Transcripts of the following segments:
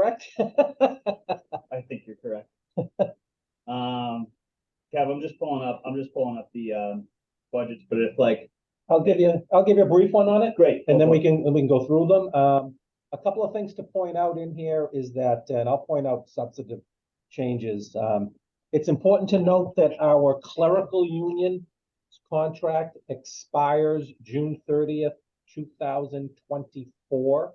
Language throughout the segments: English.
correct? I think you're correct. Kev, I'm just pulling up the budgets, but it's like, I'll give you a brief one on it. great. And then we can go through them. A couple of things to point out in here is that, and I'll point out substantive changes. It's important to note that our clerical union contract expires June 30th, 2024.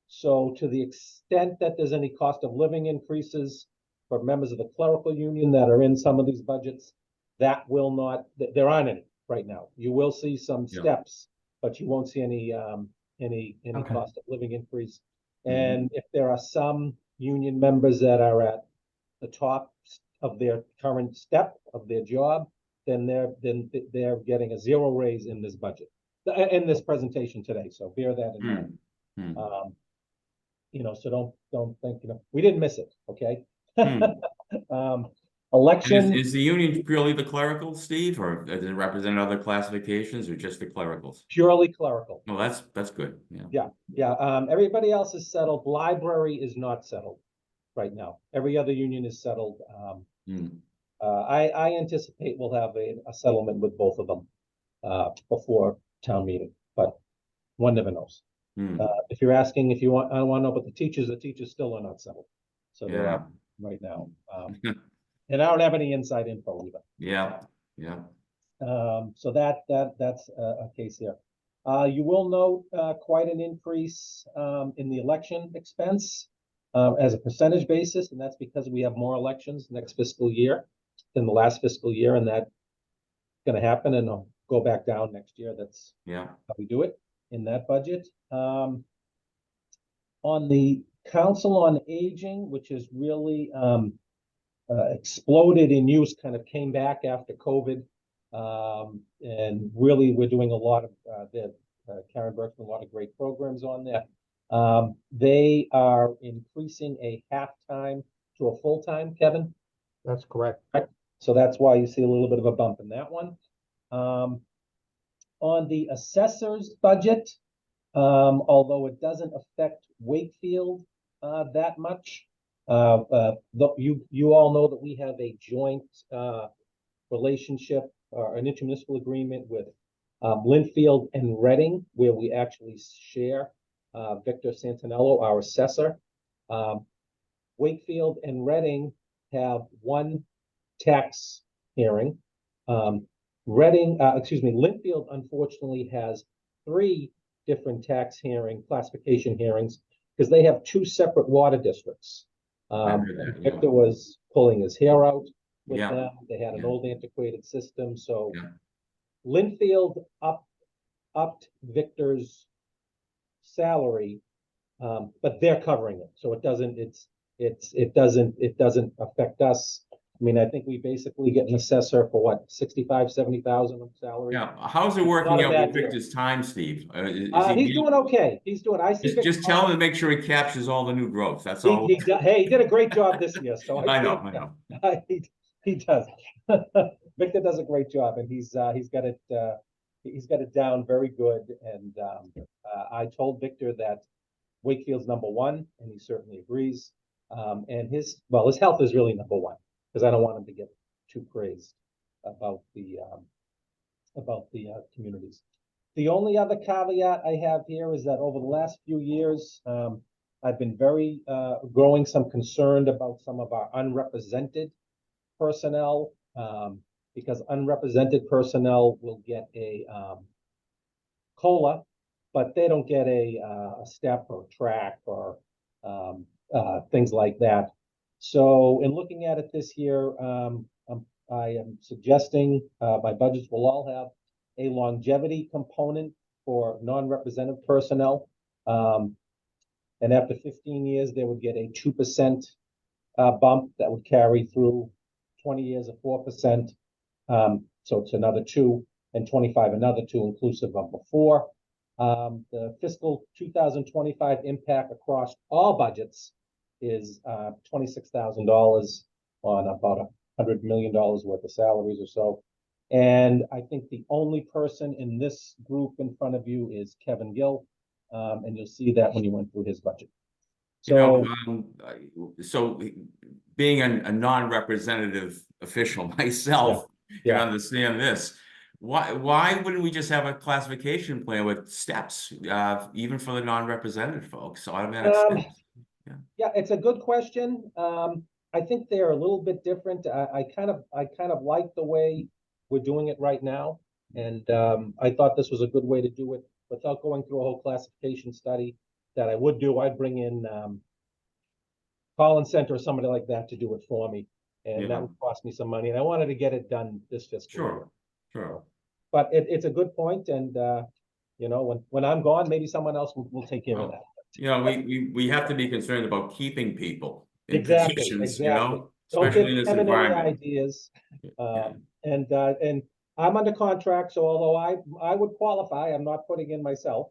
So to the extent that there's any cost of living increases for members of the clerical union that are in some of these budgets, that will not, there aren't any right now. You will see some steps, but you won't see any cost of living increase. And if there are some union members that are at the top of their current step of their job, then they're getting a zero raise in this budget, in this presentation today. So bear that in mind. So don't think, we didn't miss it. Okay. Election. Is the union purely the clerical, Steve, or does it represent other classifications, or just the clericals? Purely clerical. Oh, that's good. Yeah. Everybody else is settled. Library is not settled right now. Every other union is settled. I anticipate we'll have a settlement with both of them before town meeting, but one never knows. If you're asking, I want to know about the teachers still are not settled. So they're up right now. And I don't have any inside info either. So that's a case here. You will note quite an increase in the election expense as a percentage basis, and that's because we have more elections next fiscal year than the last fiscal year, and that's going to happen, and I'll go back down next year. That's how we do it in that budget. On the Council on Aging, which is really exploded in use, kind of came back after COVID, and really we're doing a lot of Karen Burke's doing a lot of great programs on there. They are increasing a half-time to a full-time, Kevin? That's correct. So that's why you see a little bit of a bump in that one. On the assessor's budget, although it doesn't affect Wakefield that much, you all know that we have a joint relationship or an intermunicipal agreement with Linfield and Reading, where we actually share Victor Santinello, our assessor. Wakefield and Reading have one tax hearing. Linfield unfortunately has 3 different tax classification hearings because they have 2 separate water districts. Victor was pulling his hair out with them. They had an old antiquated system. So Linfield upped Victor's salary, but they're covering it. So it doesn't affect us. I mean, I think we basically get an assessor for what, 65, 70,000 of salary. Yeah. How's it working out with Victor's time, Steve? He's doing okay. Just tell him to make sure he captures all the new growth. That's all. He did a great job this year. So I know. He does. Victor does a great job, and he's got it down very good. And I told Victor that Wakefield's #1, and he certainly agrees. And his health is really #1, because I don't want him to get too crazed about the communities. The only other caveat I have here is that over the last few years, I've been very growing some concern about some of our unrepresented personnel, because unrepresented personnel will get a COLA, but they don't get a step or track or things like that. So in looking at it this year, I am suggesting my budgets will all have a longevity component for non-represented personnel. And after 15 years, they would get a 2% bump that would carry through 20 years of 4%. So it's another 2, and 25 another 2, inclusive of before. The fiscal 2025 impact across all budgets is $26,000 on about $100 million worth of salaries or so. And I think the only person in this group in front of you is Kevin Gill. And you'll see that when you went through his budget. You know, So, so being a non-representative official myself, can yeah. understand this. Why wouldn't we just have a classification plan with steps, even for the non-represented folks? So automatic Um, steps. Yeah. yeah, it's a good question. I think they're a little bit different. I kind of like the way we're doing it right now. And I thought this was a good way to do it without going through a whole classification study that I would do. I'd bring in Collins Center or somebody like that to do it for me. And that Yeah. would cost me some money. And I wanted to get it done this fiscal year. Sure. But it's a good point, and you know, when I'm gone, maybe someone else will take care of that. You know, we have to be concerned about keeping people in Exactly, positions, you exactly. know, Don't especially give in this Kevin any environment. ideas. Yeah. And I'm under contract, so although I would qualify, I'm not putting in myself.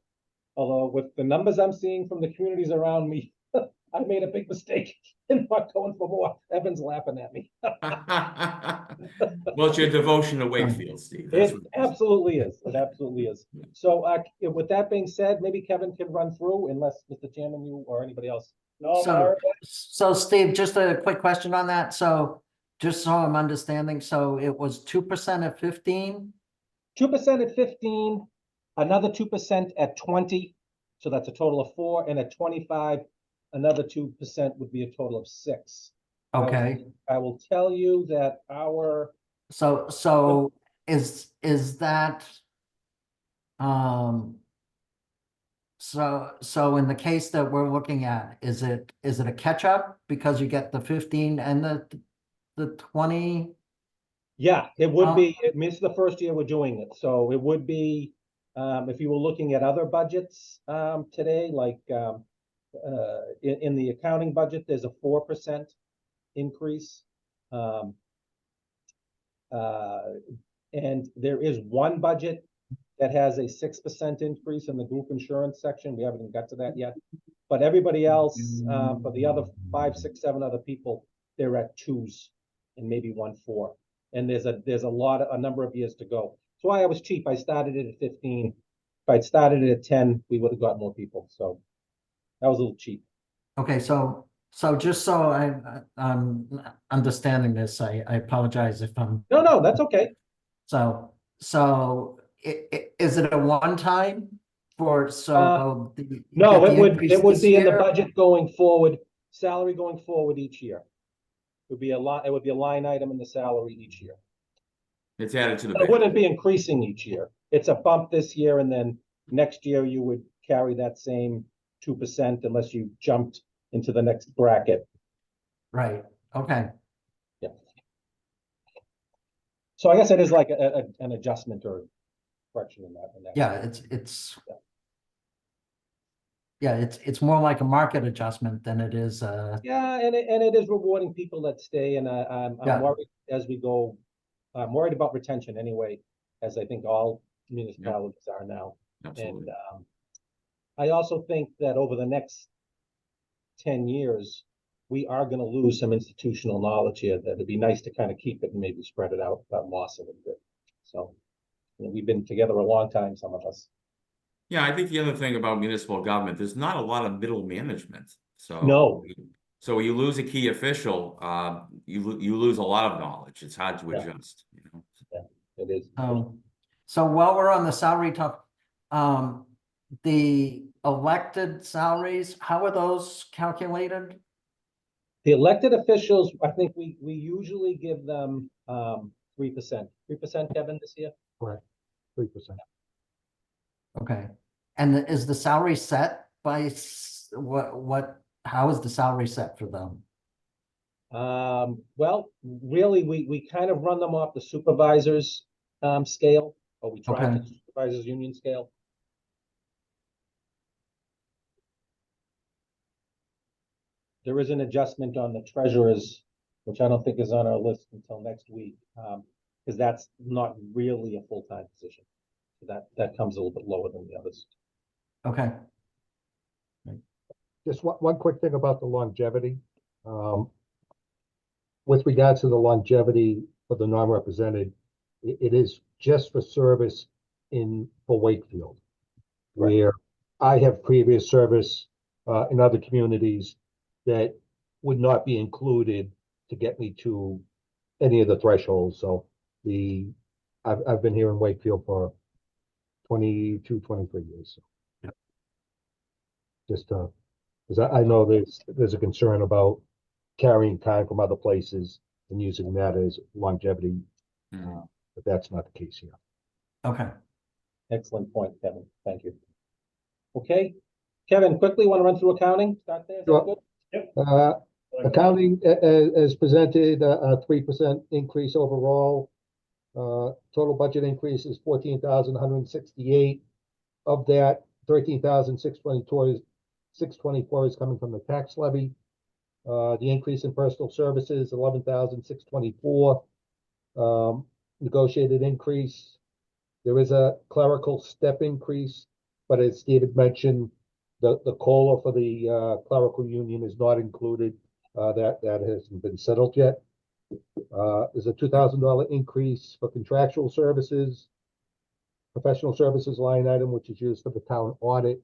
Although with the numbers I'm seeing from the communities around me, I made a big mistake in not going for more. Evan's laughing at me. Well, it's your devotion to Wakefield, Steve. That's It what it is. absolutely is. It absolutely is. So, with that being said, maybe Kevin can run through, unless Mr. Chairman, you or anybody else. No, So Steve, just a quick question on that. So just so I'm understanding, so it was 2% at 15? 2% at 15, another 2% at 20, so that's a total of 4, and at 25, another 2% would be a total of 6. Okay, I will tell you that our so is that so in the case that we're looking at, is it a catch up because you get the 15 and the 20? Yeah, it would be. It missed the first year we're doing it, so it would be if you were looking at other budgets today, like in the accounting budget, there's a 4% increase, um, uh, and there is one budget that has a 6% increase in the group insurance section. We haven't even got to that yet, but everybody else for the other 5, 6, 7 other people, they're at 2s and maybe 1, 4. And there's a number of years to go. That's why I was cheap. I started it at 15. If I'd started it at 10, we would have got more people. So that was a little cheap. Okay, so just so I'm understanding this, I apologize if I'm. No, that's okay. So is it a one time for No, it would increase be in the year? budget going forward, salary going forward each year. It would be a line item in the salary each year. It's added to the It base. wouldn't be increasing each year. It's a bump this year, and then next year you would carry that same 2% unless you jumped into the next bracket. Right, okay. Yeah. So I guess it is like an adjustment or correction in that. Yeah, it's more like a market adjustment than it is Yeah, and it is rewarding people that stay, and I'm Yeah. worried as we go. I'm worried about retention anyway, as I think all municipalities are now. Absolutely. And I also think that over the next 10 years, we are going to lose some institutional knowledge here. That it'd be nice to kind of keep it and maybe spread it out, but loss it a bit. So, you know, we've been together a long time, some of us. Yeah, I think the other thing about municipal government, there's not a lot of middle management. So No. So when you lose a key official, you lose a lot of knowledge. It's hard to adjust, you know. Yeah, it is. so while we're on the salary talk, the elected salaries, how are those calculated? The elected officials, I think we usually give them 3%. 3%, Kevin, this year? Correct, 3%. Okay, and is the salary set by how is the salary set for them? Well, really, we kind of run them off the supervisor's scale, or we try to Okay. supervisor's union scale. There is an adjustment on the treasurer's, which I don't think is on our list until next week, because that's not really a full-time position. So that comes a little bit lower than the others. Okay, Just one quick thing about the longevity. With regards to the longevity for the non-represented, it is just for service for Wakefield. Right. Where I have previous service in other communities, that would not be included to get me to any of the thresholds. So I've been here in Wakefield for 22, 23 years. So. Yep. Just because I know there's a concern about carrying time from other places and using that as longevity, Mhm. but that's not the case here. Okay. Excellent point, Kevin. Thank you. Okay, Kevin, quickly want to run through accounting? Start there. Is that Sure. good? Accounting as presented, a 3% increase overall. Total budget increase is 14,168. Of that, 13,624 is coming from the tax levy. The increase in personal services, 11,624. Negotiated increase. There is a clerical step increase, but as David mentioned, the COLA for the clerical union is not included. That hasn't been settled yet. There's a $2,000 increase for contractual services. Professional services line item, which is used for the town audit.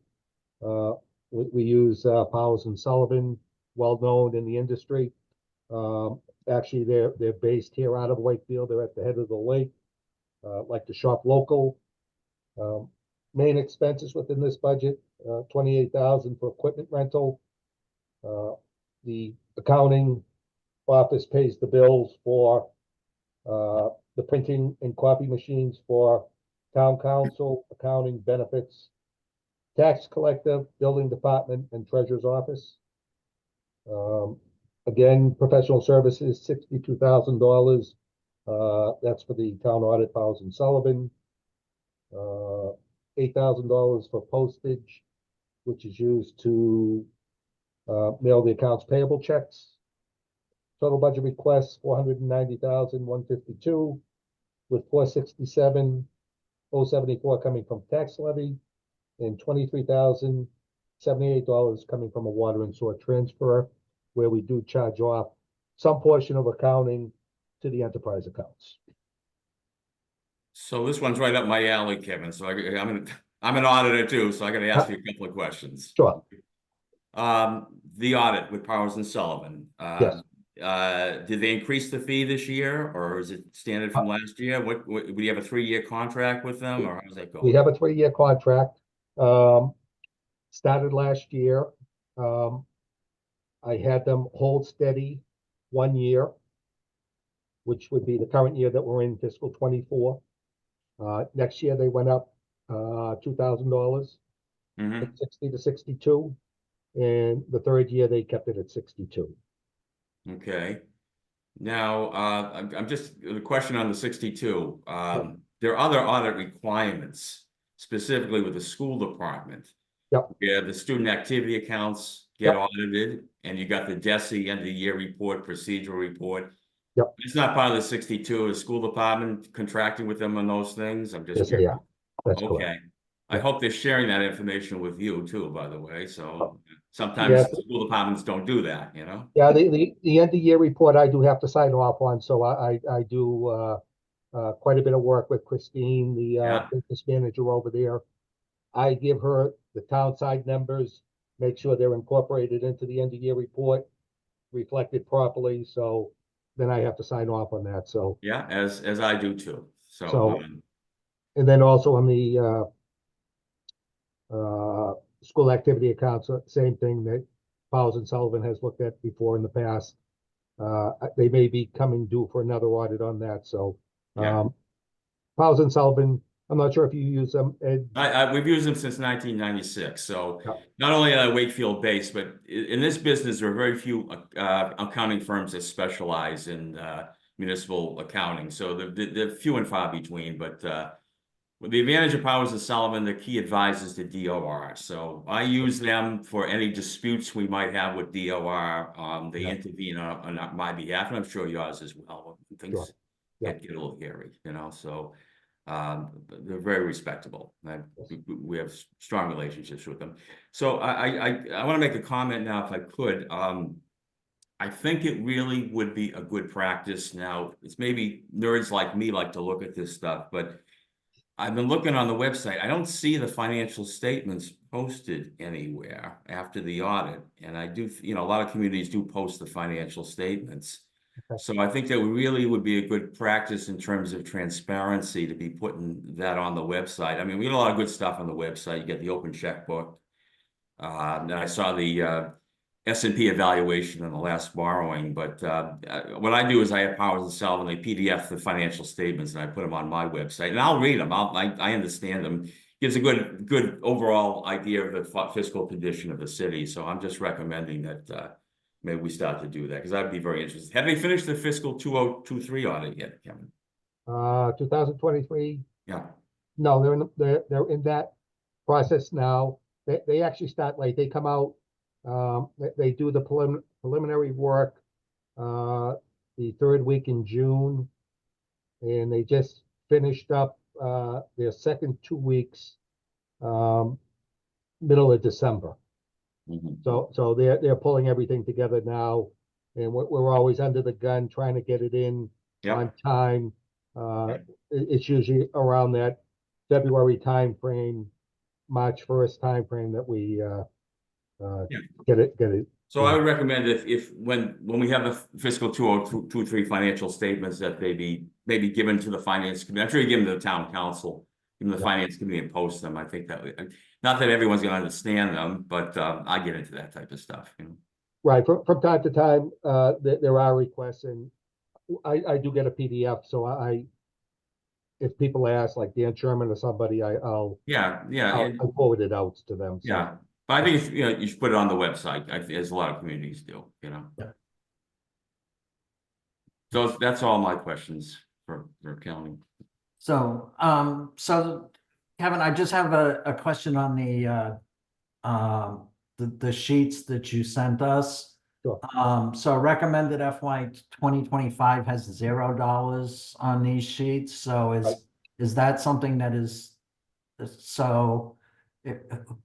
We use Powers and Sullivan, well known in the industry. Actually, they're based here out of Wakefield. They're at the head of the lake. Like to shop local. Main expenses within this budget, 28,000 for equipment rental. The accounting office pays the bills for the printing and copy machines for town council, accounting, benefits, tax collector, building department, and treasurer's office. Again, professional services, $62,000. That's for the town audit, Powers and Sullivan. $8,000 for postage, which is used to mail the accounts payable checks. Total budget requests, 490,152, with 467,074 coming from tax levy and $23,078 coming from a water and sewer transfer, where we do charge off some portion of accounting to the enterprise accounts. So this one's right up my alley, Kevin. So I'm an auditor too, so I got to ask you a couple of questions. Sure. The audit with Powers and Sullivan. Yes. Did they increase the fee this year, or is it standard from last year? What do you have a 3-year contract with them, or how's that We going? have a 3-year contract. Started last year. I had them hold steady 1 year, which would be the current year that we're in, fiscal 24. Next year they went up $2,000, Mhm. 60 to 62, and the third year they kept it at 62. Okay. Now, I'm just the question on the 62. There are other audit requirements, specifically with the school department. Yep. Yeah, the student activity accounts get audited, and you got the DESI end of the year report, procedural report. Yep. It's not part of the 62. Is school department contracting with them on those things? I'm just Yes, they are. That's okay. correct. I hope they're sharing that information with you too, by the way. So sometimes Yes. school departments don't do that, you know? Yeah, the end of year report I do have to sign off on, so I do quite a bit of work with Christine, the business manager over there. I give her the town side numbers, make sure they're incorporated into the end of year report, reflected properly, so then I have to sign off on that, so. Yeah, as I do too. So, So- And then also on the school activity accounts, same thing that Powers and Sullivan has looked at before in the past. They may be coming due for another audit on that, so. Powers and Sullivan, I'm not sure if you use them, Ed. we've used them since 1996. So Yeah. not only are they Wakefield based, but in this business, there are very few accounting firms that specialize in municipal accounting. So they're few and far between, but with the advantage of Powers and Sullivan, the key advisors to DOR. So I use them for any disputes we might have with DOR. They intervene on my behalf, and I'm sure yours as well. Things get a little hairy, you know. So they're very respectable. We have strong relationships with them. So I want to make a comment now, if I could. I think it really would be a good practice. Now, it's maybe nerds like me like to look at this stuff, but I've been looking on the website. I don't see the financial statements posted anywhere after the audit. And I do, you know, a lot of communities do post the financial statements. Okay. So I think that really would be a good practice in terms of transparency to be putting that on the website. I mean, we get a lot of good stuff on the website. You get the open checkbook. And I saw the S&P evaluation on the last borrowing, but what I do is I have Powers and Sullivan, they PDF the financial statements and I put them on my website and I'll read them. I understand them. Gives a good overall idea of the fiscal condition of the city. So I'm just recommending that maybe we start to do that because I'd be very interested. Have they finished the fiscal 2023 audit yet, Kevin? 2023, Yeah. no, they're in that process now. They actually start late. They come out, they do the preliminary work the third week in June, and they just finished up their second 2 weeks middle of December. Mhm. So they're pulling everything together now, and we're always under the gun trying to get it in Yep. on time. It's usually around that February timeframe, March 1st timeframe that we get it. So I would recommend if when we have the fiscal 2023 financial statements that they be maybe given to the finance committee. I'm sure you give them to the town council, give them the finance committee and post them. I think that not that everyone's gonna understand them, but I get into that type of stuff, you know. Right, from time to time, there are requests, and I do get a PDF, so if people ask, like Dan Sherman or somebody, I'll forward it out to them. So. Yeah. But I think if, you know, you should put it on the website, as a lot of communities do, you know. Yeah. So that's all my questions for accounting. So, so Kevin, I just have a question on the sheets that you sent us. Sure. So recommended FY 2025 has $0 on these sheets. So Right. is that something that is, so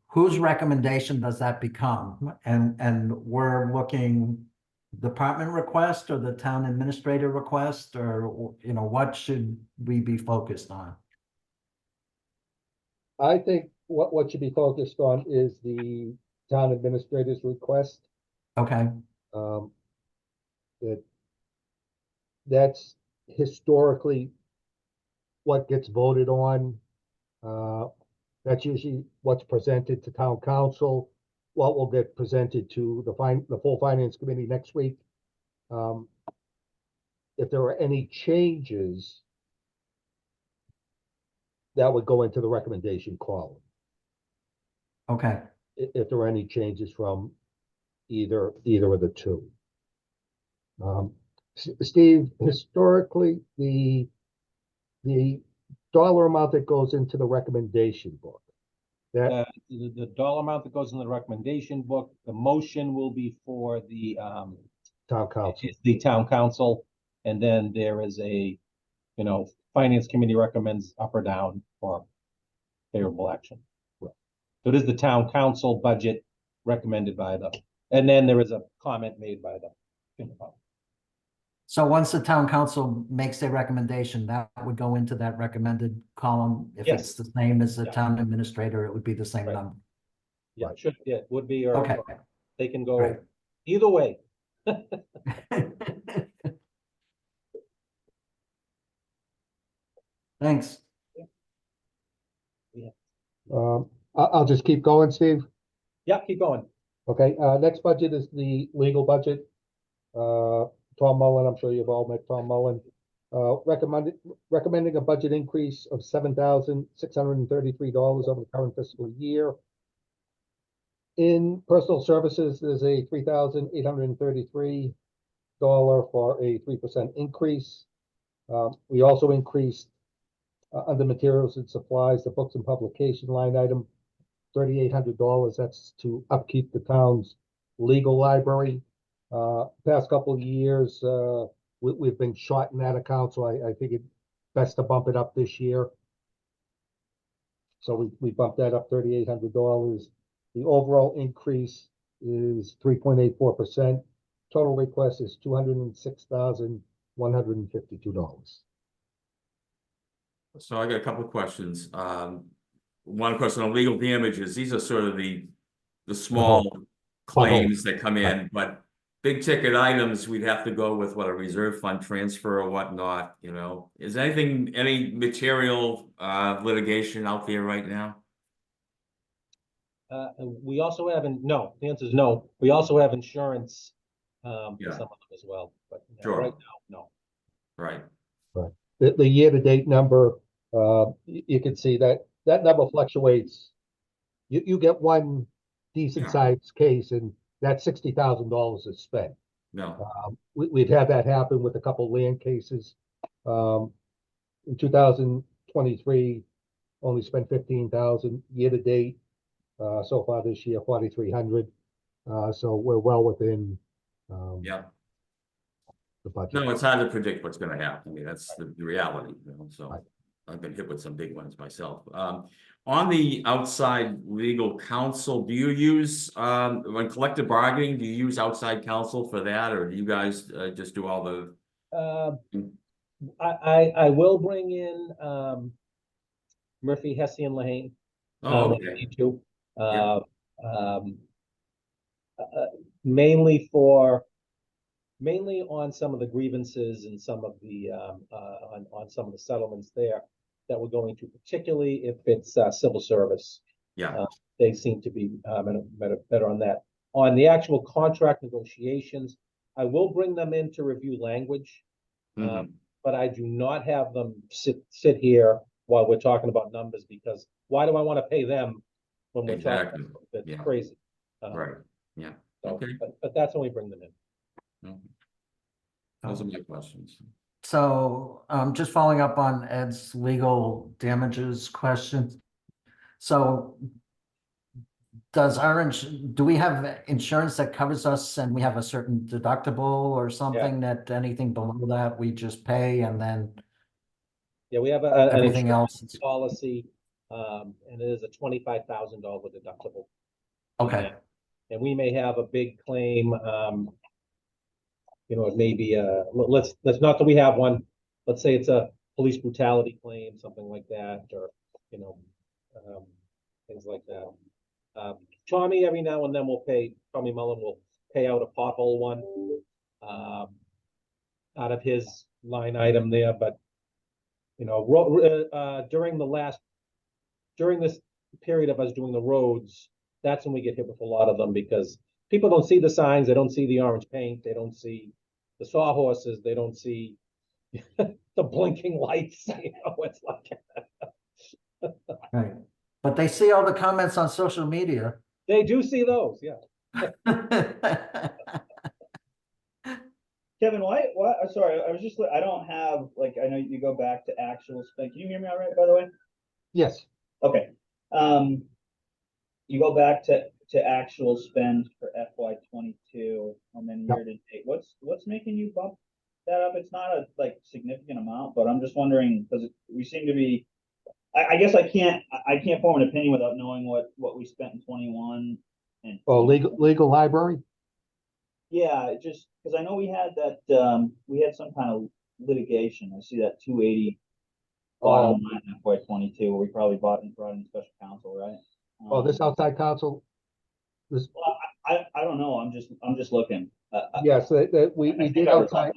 whose recommendation does that become? And we're looking department request or the town administrator request, or, you know, what should we be focused on? I think what should be focused on is the town administrator's request. Okay, That's historically what gets voted on. That's usually what's presented to town council, what will get presented to the full finance committee next week. If there are any changes, that would go into the recommendation column. okay. If there are any changes from either of the two. Steve, historically, the dollar amount that goes into the recommendation book. The dollar amount that goes in the recommendation book, the motion will be for the Town council. it's the town council, and then there is a, you know, finance committee recommends up or down for favorable action. Right. So it is the town council budget recommended by and then there is a comment made by the. So once the town council makes a recommendation, that would go into that recommended column. If Yes. it's the same as the Yeah. town administrator, it would be the same Right. number. Yeah, it would be, or Okay. they can go Right. either way. Thanks. I'll just keep going, Steve. Yeah, keep going. Okay, next budget is the legal budget. Tom Mullen, I'm sure you've all met Tom Mullen. Recommending a budget increase of $7,633 over the current fiscal year. In personal services, there's a $3,833 for a 3% increase. We also increased under materials and supplies, the books and publication line item, $3,800. That's to upkeep the town's legal library. Past couple of years, we've been short in that account, so I think it's best to bump it up this year. So we bumped that up $3,800. The overall increase is 3.84%. Total request is $206,152. So I got a couple of questions. One question on legal damages. These are sort of the small claims that come in, but big ticket items, we'd have to go with what, a reserve fund transfer or whatnot, you know? Is any material litigation out there right now? We also have, no, the answer is no. We also have insurance for Yeah. some of them as well, but Sure. right now, no. Right. The year-to-date number, you can see that number fluctuates. You get one decent sized case and that $60,000 is spent. No. We've had that happen with a couple land cases. In 2023, only spent 15,000 year to date. So far this year, 4,300. So we're well within Yeah. the budget. No, it's hard to predict what's gonna happen. I mean, that's the reality, you know, so. Right. I've been hit with some big ones myself. On the outside legal counsel, do you use, when collective bargaining, do you use outside counsel for that, or do you guys just do all the? I will bring in Murphy, Hesse, and Lehane. Oh, When I okay. need to. Yeah. Mainly on some of the grievances and some of the on some of the settlements there that we're going to, particularly if it's civil service. Yeah. They seem to be better on that. On the actual contract negotiations, I will bring them in to review language, but I do not have them sit here while we're talking about numbers, because why do I want to pay them when we're Exactly. talking? That's Yeah. crazy. Right. Yeah. So, Okay. but that's when we bring them in. Okay. Those are my questions. So, just following up on Ed's legal damages question. So do we have insurance that covers us and we have a certain deductible or something that anything below that we just pay and then Yeah, we have an everything insurance else? policy, and it is a $25,000 deductible. Okay, And we may have a big claim, it may be let's not that we have one. Let's say it's a police brutality claim, something like that, or things like that. Tommy, every now and then Tommy Mullen will pay out a pothole one out of his line item there, but during this period of us doing the roads, that's when we get hit with a lot of them, because people don't see the signs, they don't see the orange paint, they don't see the sawhorses, they don't see the blinking lights. It's like right. But they see all the comments on social media. they do see those, yeah. Kevin, why, sorry, I was just, I don't have, like, I know you go back to actual spend. Can you hear me all right, by the way? Yes. Okay. You go back to actual spend for FY 22 and then year to date. What's making you bump that up? It's not a significant amount, but I'm just wondering, because we seem to be, I guess I can't form an opinion without knowing what we spent in 21 and legal library. Yeah, just because I know we had that we had some kind of litigation. I see that 280 bottom line in FY 22 where we probably brought in special counsel, right? This outside counsel. Well, I don't know. I'm just looking. Yes, we did outside.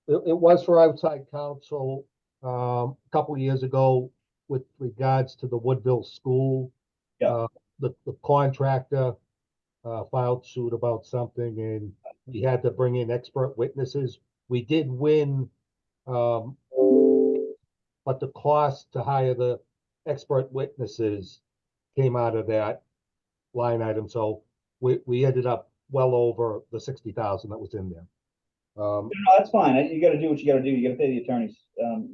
It was for outside counsel a couple of years ago with regards to the Woodville school. Yeah. The contractor filed suit about something, and we had to bring in expert witnesses. We did win, but the cost to hire the expert witnesses came out of that line item. So we ended up well over the 60,000 that was in there. No, that's fine. You got to do what you got to do. You got to pay the attorneys.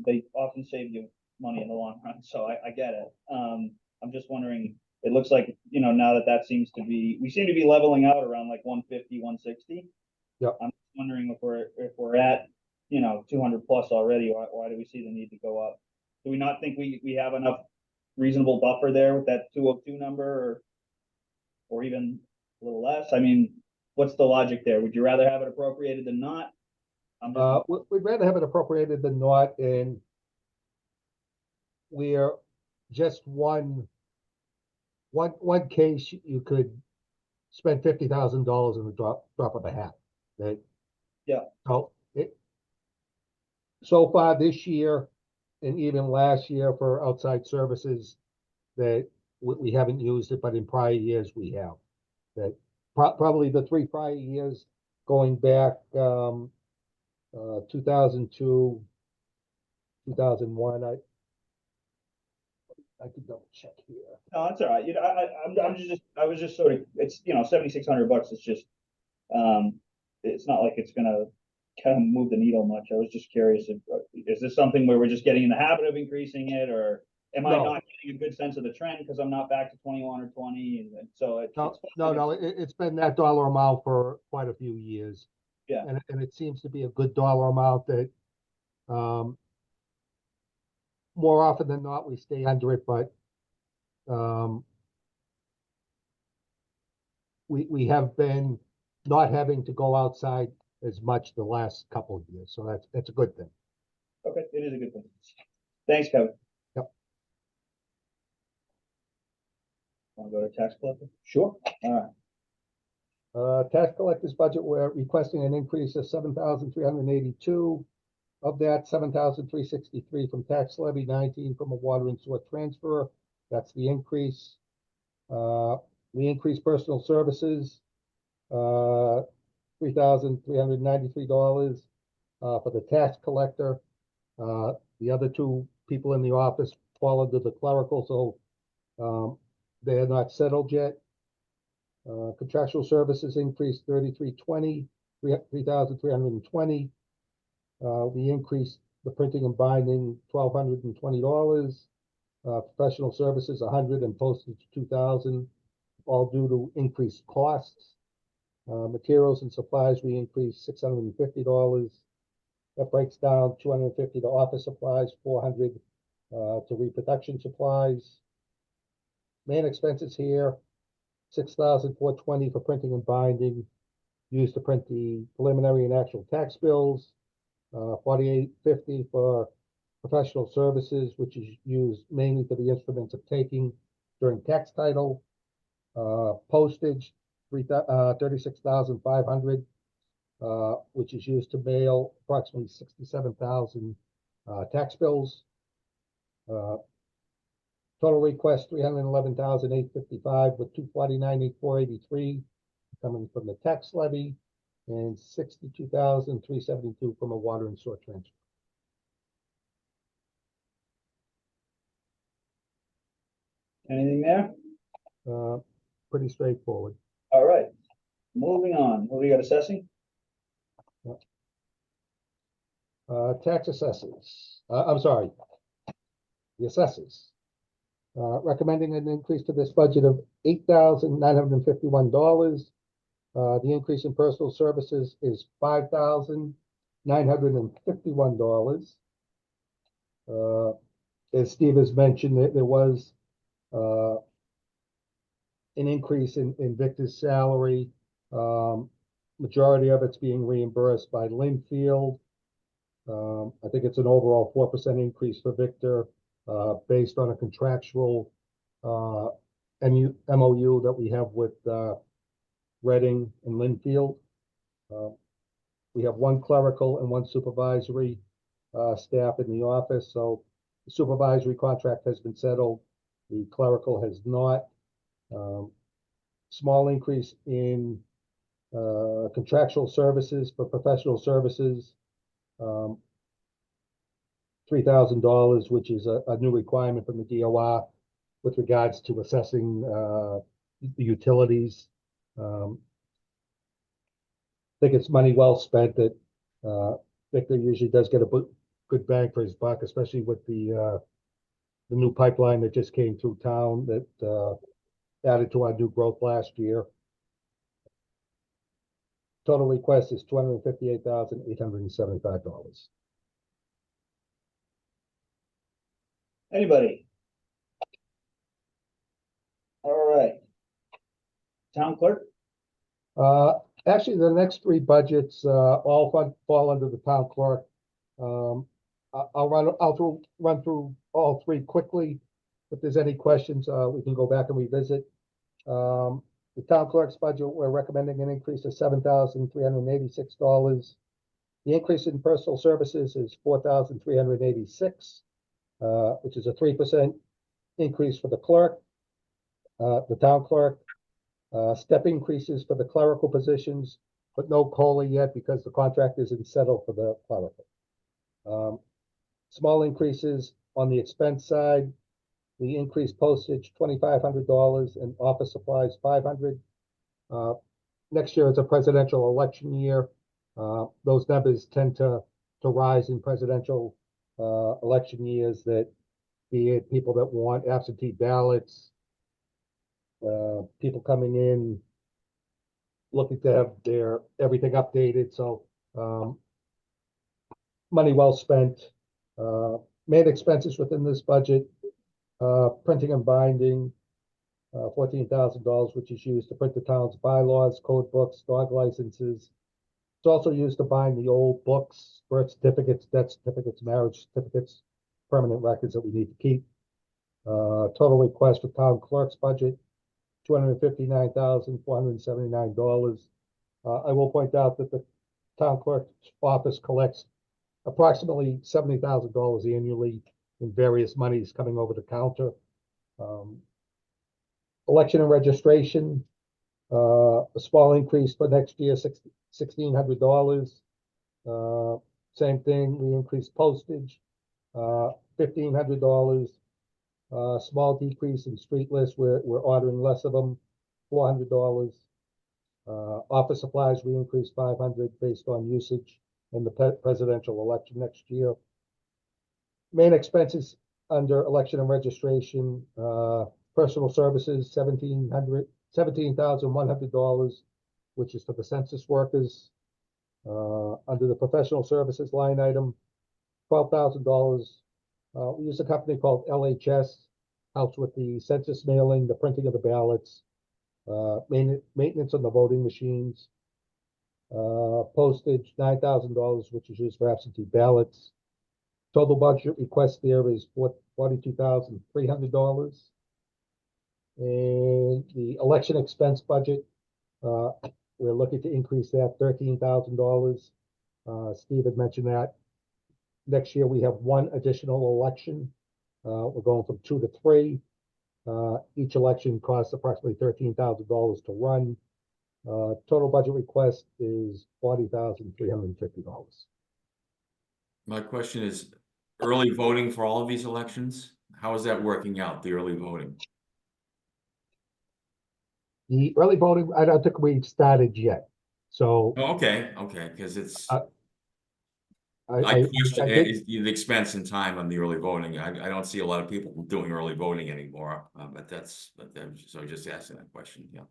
They often save you money in the long run, so I get it. I'm just wondering. It looks like now that seems to be, we seem to be leveling out around like 150, 160. Yeah. I'm wondering if we're at 200 plus already. Why do we see the need to go up? Do we not think we have enough reasonable buffer there with that 202 number, or even a little less? I mean, what's the logic there? Would you rather have it appropriated than not? We'd rather have it appropriated than not, and where just one case you could spend $50,000 in the drop of a hat. Right? Yeah. So far this year and even last year for outside services that we haven't used it, but in prior years we have. That probably the 3 prior years going back 2002, 2001. I could double check here. No, that's all right. You know, I was just sort of, it's, you know, $7,600. It's just, it's not like it's gonna kind of move the needle much. I was just curious if, is this something where we're just getting in the habit of increasing it, or am I No. not getting a good sense of the trend because I'm not back to 21 or 20, and so No, it's been that dollar amount for quite a few years. Yeah. And it seems to be a good dollar amount that, more often than not, we stay under it, but, we have been not having to go outside as much the last couple of years, so that's a good thing. Okay, it is a good thing. Thanks, Kevin. Yep. Want to go to tax collector? Sure. All right. Tax collector's budget, we're requesting an increase of 7,382. Of that, 7,363 from tax levy, 19 from a water and sewer transfer. That's the increase. We increased personal services, $3,393 for the tax collector. The other 2 people in the office fall under the clerical, so they are not settled yet. Contractual services increased 3,320, 3,320. We increased the printing and binding $1,220. Professional services 100 and postage 2,000, all due to increased costs. Materials and supplies, we increased $650. That breaks down $250 to office supplies, $400 to reproduction supplies. Main expenses here, $6,420 for printing and binding, used to print the preliminary and actual tax bills. $48.50 for professional services, which is used mainly for the instruments of taking during tax title. Postage, $36,500, which is used to mail approximately 67,000 tax bills. Total request $311,855 with $249,483 coming from the tax levy and $62,372 from a water and sewer transfer. Anything there? Pretty straightforward. All right. Moving on. What do we got, assessing? Tax assessors. I'm sorry. The assessors. Recommending an increase to this budget of $8,951. The increase in personal services is $5,951. As Steve has mentioned, there was an increase in Victor's salary. Majority of it's being reimbursed by Linfield. I think it's an overall 4% increase for Victor, based on a contractual MOU that we have with Reading and Linfield. We have 1 clerical and 1 supervisory staff in the office, so the supervisory contract has been settled. The clerical has not. Small increase in contractual services for professional services. $3,000, which is a new requirement from the DOR with regards to assessing the utilities. I think it's money well spent that Victor usually does get a good bang for his buck, especially with the new pipeline that just came through town that added to our new growth last year. Total request is $258,875. Anybody? All right. Town clerk? Actually, the next 3 budgets all fall under the town clerk. I'll run through all three quickly. If there's any questions, we can go back and revisit. The town clerk's budget, we're recommending an increase of $7,386. The increase in personal services is $4,386, which is a 3% increase for the clerk. The town clerk, step increases for the clerical positions, but no COLA yet because the contract isn't settled for the clerical. Small increases on the expense side. We increased postage $2,500 and office supplies $500. Next year is a presidential election year. Those numbers tend to rise in presidential election years, that be it people that want absentee ballots, people coming in looking to have their everything updated. So money well spent. Main expenses within this budget, printing and binding, $14,000, which is used to print the town's bylaws, code books, dog licenses. It's also used to bind the old books, birth certificates, death certificates, marriage certificates, permanent records that we need to keep. Total request for town clerk's budget, $259,479. I will point out that the town clerk's office collects approximately $70,000 annually in various monies coming over the counter. Election and registration, a small increase for next year, $1,600. Same thing, we increased postage, $1,500. Small decrease in street lists, we're ordering less of them, $400. Office supplies, we increased $500 based on usage in the presidential election next year. Main expenses under election and registration, personal services, $17,100, which is for the census workers. Under the professional services line item, $12,000. We use a company called LHS, helps with the census mailing, the printing of the ballots, maintenance on the voting machines. Postage, $9,000, which is used for absentee ballots. Total budget request there is $42,300. And the election expense budget, we're looking to increase that $13,000. Steve had mentioned that. Next year, we have one additional election. We're going from 2 to 3. Each election costs approximately $13,000 to run. Total budget request is $40,350. My question is, early voting for all of these elections? How is that working out, the early voting? The early voting, I don't think we've started yet. So Oh, okay, because it's, I I question did, the expense and time on the early voting. I don't see a lot of people doing early voting anymore, but so just asking that question, yeah.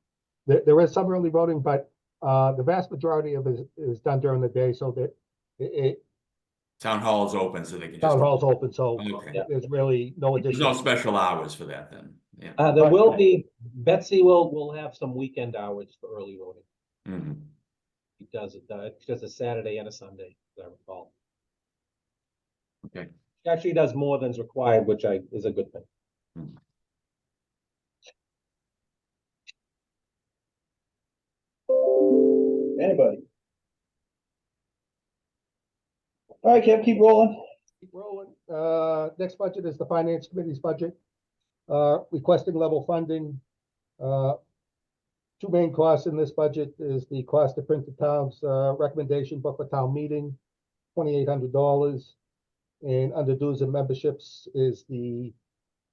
there is some early voting, but the vast majority of it is done during the day, so that Town hall is open, so they can just. town hall's open, so Okay. there's really no There's no additional. special hours for that then, yeah. There will be, Betsy will have some weekend hours for early voting. Mhm. He does it, just a Saturday and a Sunday, as I recall. Okay. She actually does more than's required, which is a good thing. Mhm. Anybody? All right, Kev, keep rolling. Keep rolling. Next budget is the finance committee's budget. Requesting level funding. Two main costs in this budget is the cost to print the town's recommendation book for town meeting, $2,800. And under dues and memberships is the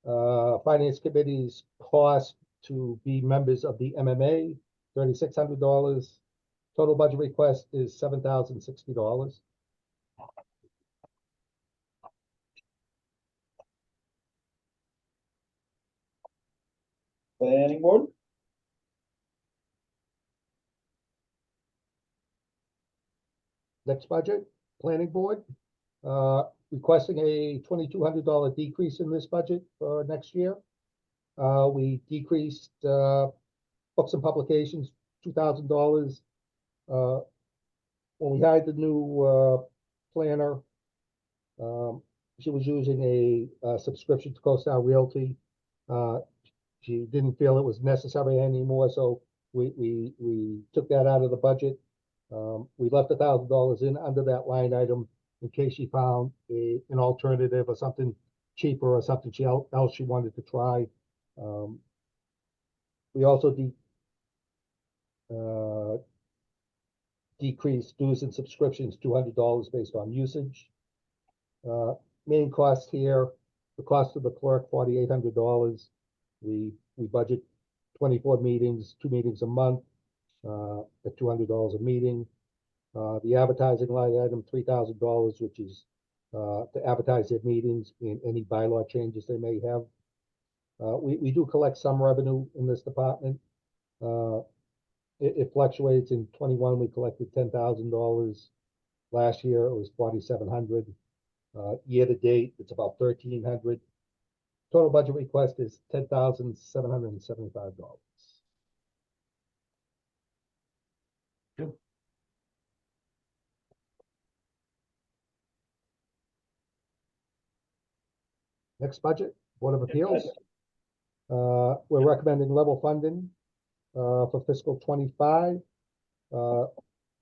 finance committee's cost to be members of the MMA, $3,600. Total budget request is $7,060. Planning board? Next budget, planning board, requesting a $2,200 decrease in this budget for next year. We decreased books and publications, $2,000. When we hired the new planner, She was using a subscription to CoStar Realty. She didn't feel it was necessary anymore, so we took that out of the budget. We left $1,000 in under that line item in case she found an alternative or something cheaper or something else she wanted to try. We also decreased dues and subscriptions $200 based on usage. Main cost here, the cost of the clerk, $4,800. We budget 24 meetings, 2 meetings a month, at $200 a meeting. The advertising line item, $3,000, which is to advertise their meetings and any bylaw changes they may have. We do collect some revenue in this department. It fluctuates. In 21, we collected $10,000. Last year, it was $4,700. Year to date, it's about $1,300. Total budget request is $10,775. Next budget, Board of Appeals. We're recommending level funding for fiscal 25.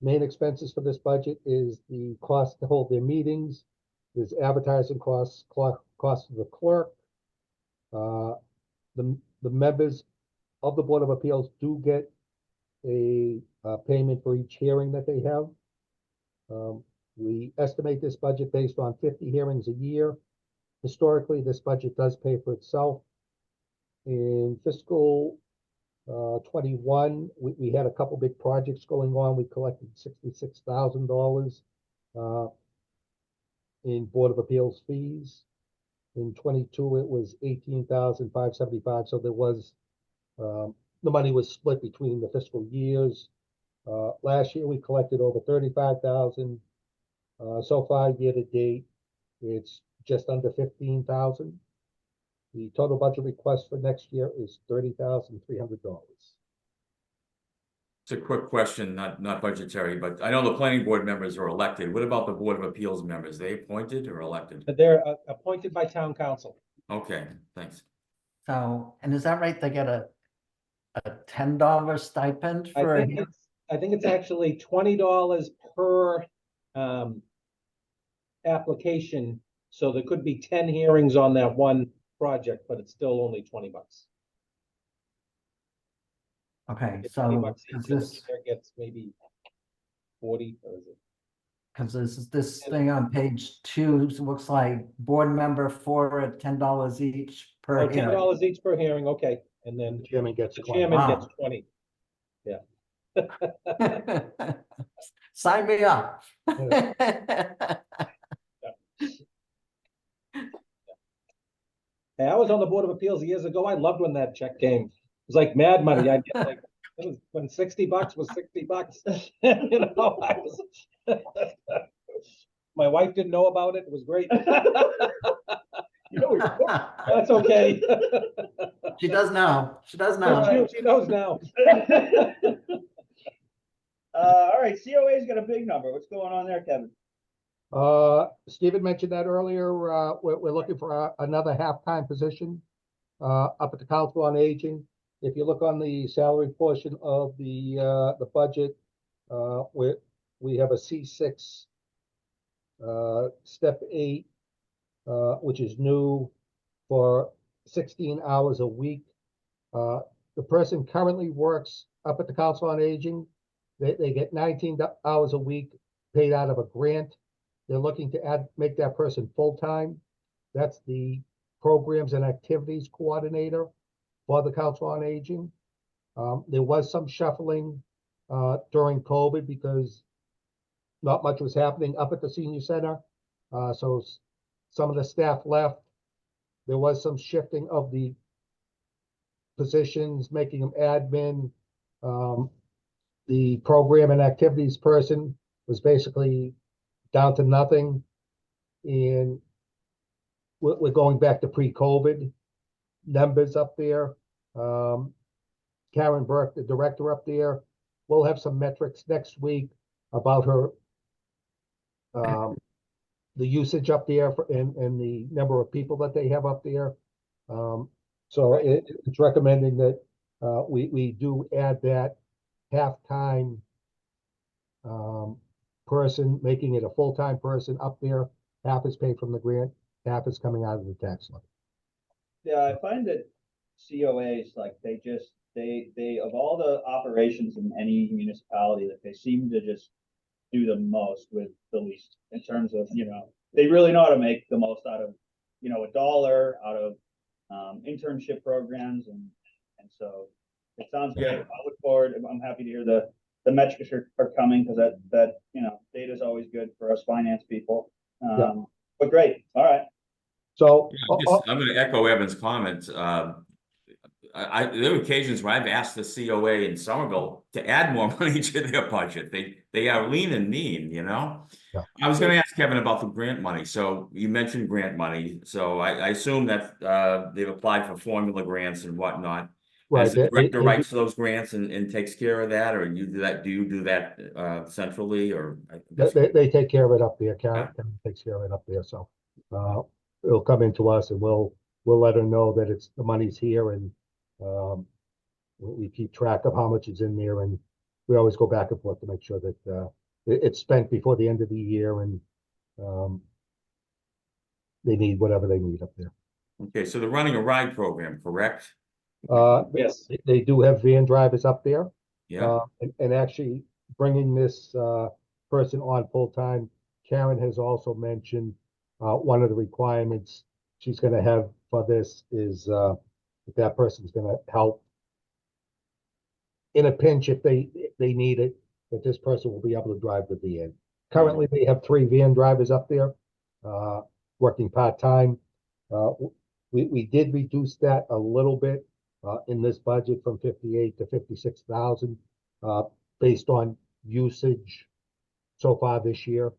Main expenses for this budget is the cost to hold their meetings. There's advertising costs, cost of the clerk. The members of the Board of Appeals do get a payment for each hearing that they have. We estimate this budget based on 50 hearings a year. Historically, this budget does pay for itself. In fiscal 21, we had a couple big projects going on. We collected $66,000 in Board of Appeals fees. In 22, it was $18,575. So there was the money was split between the fiscal years. Last year we collected over $35,000. So far, year to date, it's just under $15,000. The total budget request for next year is $30,300. It's a quick question, not budgetary, but I know the planning board members are elected. What about the Board of Appeals members? They appointed or elected? They're appointed by town council. Okay, thanks. So, and is that right? They get a $10 stipend for a hearing? I think it's actually $20 per application. So there could be 10 hearings on that one project, but it's still only $20. Okay, It's so $20 each, is and the this, chair gets maybe 40, or is it? because this thing on page 2 looks like board member 4 at $10 each per Oh, hearing. $10 each per hearing, okay, and then The chairman gets the 20. chairman gets Wow. 20. Sign me up. Hey, I was on the Board of Appeals years ago. I loved when that check came. It was like mad money. I'd get like, it was when $60 was $60. You know, my wife didn't know about it. It was great. You know, that's okay. She does now. She does now. She knows now. All right, COA's got a big number. What's going on there, Kevin? Stephen mentioned that earlier. We're looking for another half-time position up at the Council on Aging. If you look on the salary portion of the budget, we have a C6 step 8, which is new for 16 hours a week. The person currently works up at the Council on Aging. They get 19 hours a week paid out of a grant. They're looking to make that person full-time. That's the Programs and Activities Coordinator for the Council on Aging. There was some shuffling during COVID because not much was happening up at the senior center. So some of the staff left. There was some shifting of the positions, making them admin. The program and activities person was basically down to nothing. And we're going back to pre-COVID numbers up there. Karen Burke, the director up there, we'll have some metrics next week about her the usage up there and the number of people that they have up there. So it's recommending that, we do add that half-time person, making it a full-time person up there. Half is paid from the grant, half is coming out of the tax levy. Yeah, I find that COAs, like, they, of all the operations in any municipality, that they seem to just do the most with the least, in terms of, they really know how to make the most out of, a dollar out of, internship programs, and so it sounds great. Yeah. I look forward, I'm happy to hear the metrics are coming, because that, data is always good for us finance people. Yeah. But great, all right. So, I'm gonna echo Evan's comments. There are occasions where I've asked the COA in Somerville to add more money to their budget. They are lean and mean, Yeah. I was gonna ask Kevin about the grant money. So you mentioned grant money. So I assume that they've applied for formula grants and whatnot. right, As the they director writes those grants and takes care of that, or you do that centrally, or? they take care of it up there. Karen takes care of it up there, so it'll come into us, and we'll let her know that the money's here, and we keep track of how much is in there, and we always go back and forth to make sure that it's spent before the end of the year, and they need whatever they need up there. Okay, so they're running a ride program, correct? Yes. They do have van drivers up there. Yeah. And actually bringing this person on full-time, Karen has also mentioned one of the requirements she's going to have for this is that person's going to help in a pinch if they need it, that this person will be able to drive the van. Currently, they have 3 van drivers up there working part-time. We did reduce that a little bit in this budget from 58 to 56,000 based on usage so far this year.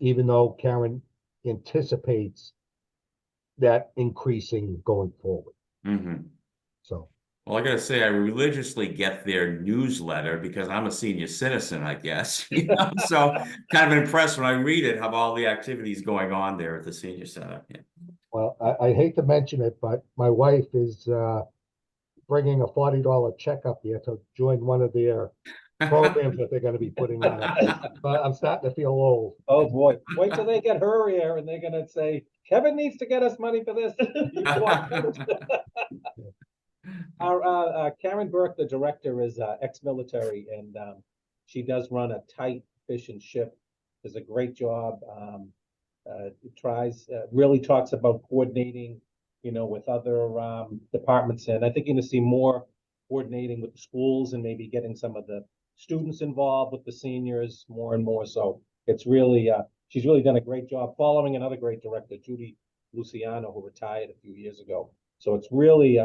Even though Karen anticipates that increasing going forward. Mm-hmm. So. Well, I gotta say, I religiously get their newsletter because I'm a senior citizen, I guess. So kind of impressed when I read it, have all the activities going on there at the senior center. Yeah. Well, I hate to mention it, but my wife is bringing a $40 check up here to join one of their programs that they're going to be putting on. But I'm starting to feel old. Oh, boy. Wait till they get her here and they're gonna say, Kevin needs to get us money for this. Our Karen Burke, the director, is ex-military, and she does run a tight, efficient ship. Does a great job. Really talks about coordinating, with other departments, and I think you're gonna see more coordinating with the schools and maybe getting some of the students involved with the seniors more and more. So it's really she's really done a great job following another great director, Judy Luciano, who retired a few years ago. So it's really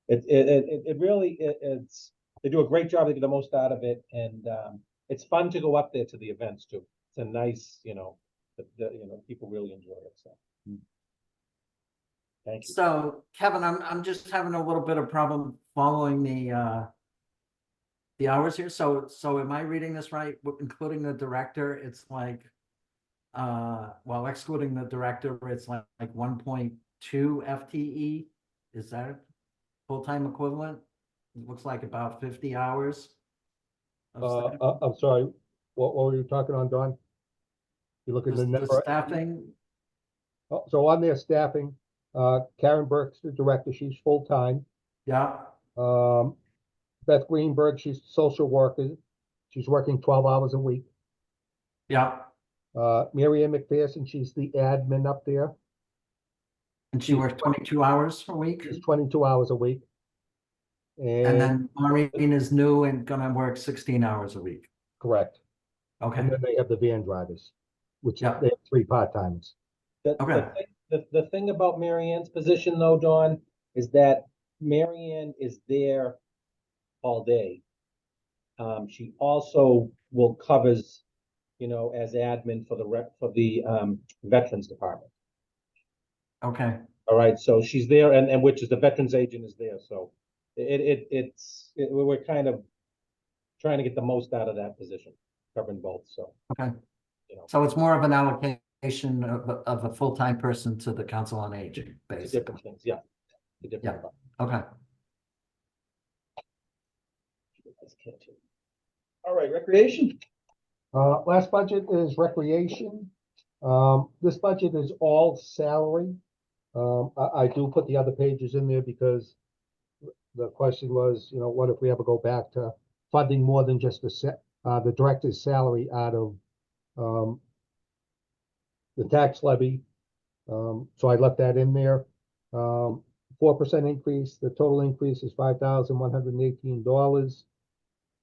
it's they do a great job. They get the most out of it, and it's fun to go up there to the events too. It's a nice, people really enjoy it. So thank you. So Kevin, I'm just having a little bit of problem following the hours here. So am I reading this right? Including the director, it's like well, excluding the director, it's like 1.2 FTE. Is that full-time equivalent? It looks like about 50 hours. I'm sorry, what were you talking on, Don? You look at the number. Staffing. So on their staffing, Karen Burke's the director, she's full-time. Yeah. Beth Greenberg, she's a social worker. She's working 12 hours a week. Yeah. Mary Ann McPherson, she's the admin up there. And she works 22 hours a week. She's 22 hours a week. And then Maureen is new and gonna work 16 hours a week. Correct. Okay. And then they have the van drivers, which Yeah. they have 3 part-timers. The thing about Mary Ann's position, though, Dawn, is that Mary Ann is there all day. She also will covers, as admin for the Veterans Department. Okay. All right, so she's there, and which is the veterans agent is there, so we're kind of trying to get the most out of that position, covering both, so. Okay. So it's more of an allocation of a full-time person to the Council on Aging, It's basically. different things, yeah. The different Yeah. fund. Okay. All right, recreation? Last budget is recreation. This budget is all salary. I do put the other pages in there because the question was, what if we ever go back to funding more than just the director's salary out of, the tax levy. So I left that in there. 4% increase, the total increase is $5,118.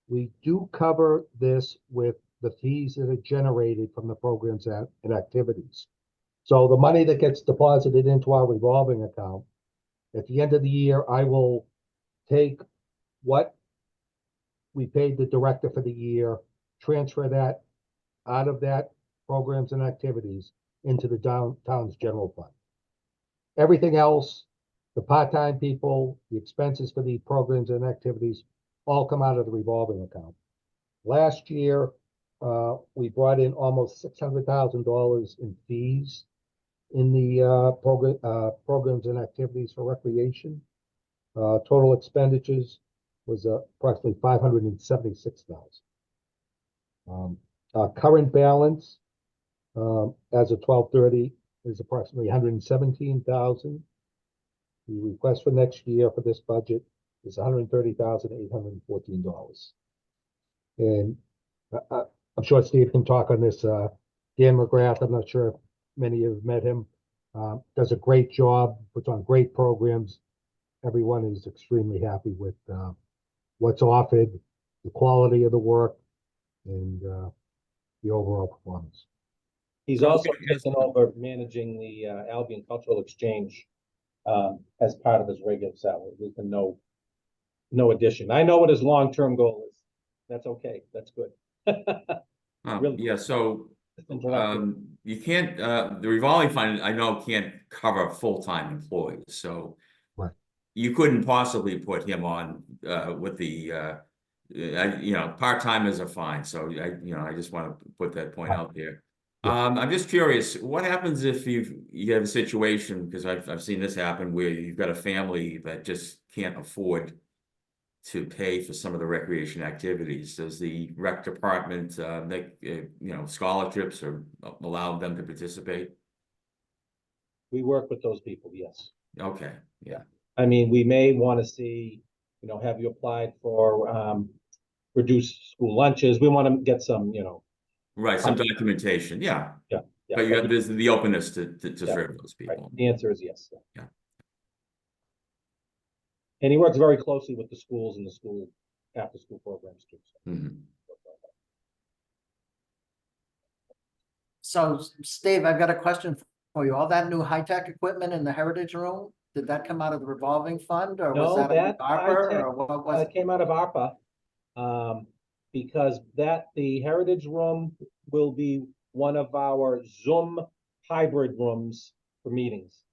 We do cover this with the fees that are generated from the programs and activities. So the money that gets deposited into our revolving account, at the end of the year, I will take what we paid the director for the year, transfer that out of that programs and activities into the town's general fund. Everything else, the part-time people, the expenses for the programs and activities, all come out of the revolving account. Last year, we brought in almost $600,000 in fees in the programs and activities for recreation. Total expenditures was approximately $576,000. Our current balance as of 12/30 is approximately $117,000. The request for next year for this budget is $130,814. And I'm sure Steve can talk on this. Dan McGrath, I'm not sure if many of you have met him, does a great job, puts on great programs. Everyone is extremely happy with what's offered, the quality of the work, and the overall performance. He's also taken over managing the Albion Cultural Exchange as part of his regular salary. There's been no addition. I know what his long-term goal is. That's okay. That's good. Really? Yeah, so you can't, the revolving fund, I know, can't cover full-time employees, so Right. you couldn't possibly put him on with the part-timers are fine, so I just want to put that point out there. I'm just curious, what happens if you have a situation, because I've seen this happen, where you've got a family that just can't afford to pay for some of the recreation activities? Does the rec department make scholarships or allow them to participate? We work with those people, yes. Okay, yeah. I mean, we may want to see, have you applied for reduced school lunches? We want to get some, Right, some documentation, yeah. Yeah. But there's the openness to serve those Right. people. The answer is yes. Yeah. And he works very closely with the schools and the after-school programs too. Mhm. So Steve, I've got a question for you. All that new high-tech equipment in the Heritage Room, did that come out of the revolving fund, or was No, that that ARPA, high-tech, or what was it? came out of ARPA, because the Heritage Room will be one of our Zoom hybrid rooms for meetings.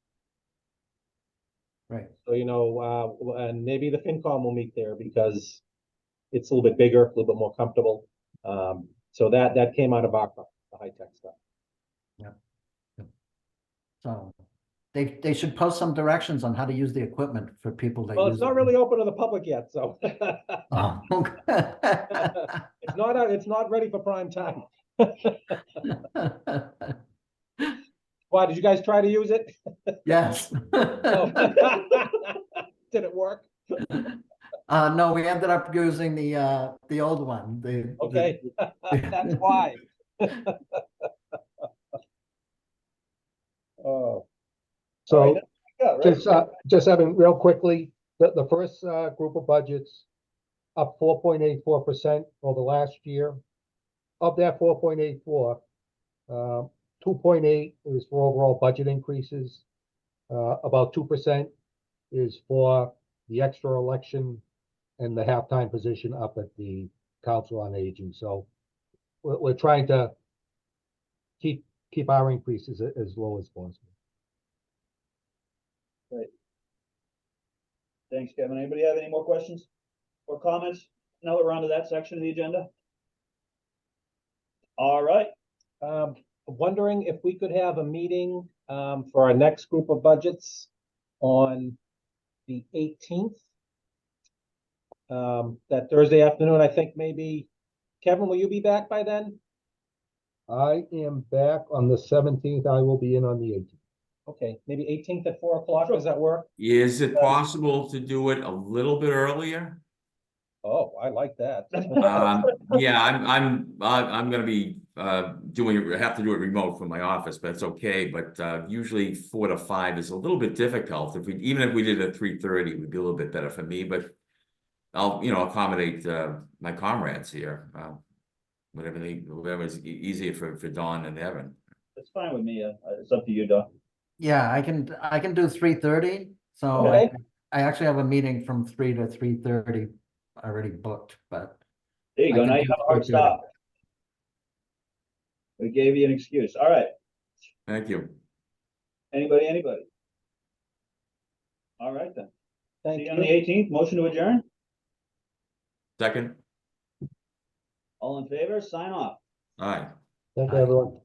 Right. So, and maybe the FinCom will meet there because it's a little bit bigger, a little bit more comfortable. So that came out of ARPA, the high-tech stuff. So they should post some directions on how to use the equipment for people that Well, use it's not really open to the public yet, so. Oh, okay. It's not ready for prime time. Why, did you guys try to use it? Yes. Oh. Did it work? No, we ended up using the old one. Okay, that's why. Oh, So Right. just having real quickly, the first group of budgets up 4.84% over last year. Of that 4.84, 2.8 is for overall budget increases. About 2% is for the extra election and the halftime position up at the Council on Aging. So we're trying to keep our increases as low as possible. Thanks, Kevin. Anybody have any more questions or comments now that we're on to that section of the agenda? All right. wondering if we could have a meeting, for our next group of budgets on the 18th. That Thursday afternoon, I think maybe, Kevin, will you be back by then? I am back on the 17th. I will be in on the 18th. Okay, maybe 18th at 4 o'clock, does that work? Is it possible to do it a little bit earlier? Oh, I like that. Yeah, I'm gonna be, have to do it remote from my office, but it's okay, but, usually 4 to 5 is a little bit difficult. Even if we did it at 3:30, it would be a little bit better for me, but I'll, accommodate, my comrades here, whatever's easier for Don and Evan. It's fine with me, it's up to you, Doc. Yeah, I can do 3:30, so Okay. I actually have a meeting from 3 to 3:30 already booked, but. There you I go, can now do you have a hard 3:30. stop. We gave you an excuse, all right, Thank you. anybody? All right then, Thank see you on the you. 18th, motion to adjourn, Second? all in favor, sign off. All right. Thank you, Aye. everyone.